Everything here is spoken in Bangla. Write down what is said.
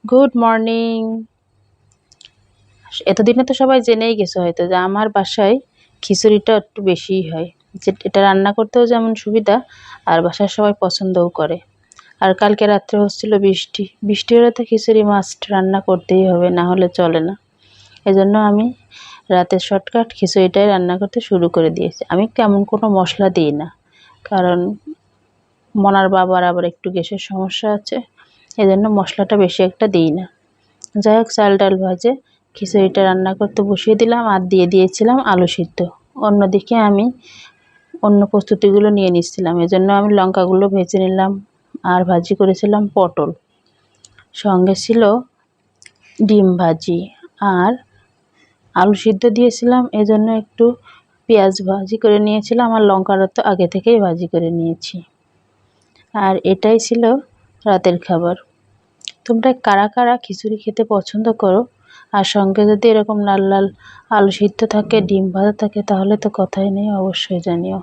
Good morning. এতদিনে তো সবাই জেনেই গেছো হয়তো যে আমার বাসায় খিচুড়িটা একটু বেশিই হয়, যে এটা রান্না করতেও যেমন সুবিধা আর বাসার সবাই পছন্দও করে। আর কালকে রাত্রে হচ্ছিল বৃষ্টি, বৃষ্টি হলে তো খিচুড়ি মাস্ট রান্না করতেই হবে, না হলে চলে না। এজন্য আমি রাতে শর্টকাট খিচুড়িটাই রান্না করতে শুরু করে দিয়েছি। আমি তেমন কোনো মশলা দিই না, কারণ মনার বাবার আবার একটু গ্যাসের সমস্যা আছে, এজন্য মশলাটা বেশি একটা দিই না। যাই হোক, চাল ডাল ভাজে খিচুড়িটা রান্না করতে বসিয়ে দিলাম আর দিয়ে দিয়েছিলাম আলু সিদ্ধ। অন্যদিকে আমি অন্য প্রস্তুতিগুলো নিয়ে নিচ্ছিলাম, এজন্য আমি লঙ্কাগুলো ভেজে নিলাম আর ভাজি করেছিলাম পটল, সঙ্গে ছিল ডিম ভাজি আর আলু সিদ্ধ দিয়েছিলাম, এজন্য একটু পেঁয়াজ ভাজি করে নিয়েছিলাম আর লঙ্কাটা তো আগে থেকেই ভাজি করে নিয়েছি। আর এটাই ছিল রাতের খাবার। তোমরা কারা কারা খিচুড়ি খেতে পছন্দ করো, আর সঙ্গে যদি এরকম লাল লাল আলু সিদ্ধ থাকে, ডিম ভাজা থাকে, তাহলে তো কথাই নেই, অবশ্যই জানিও।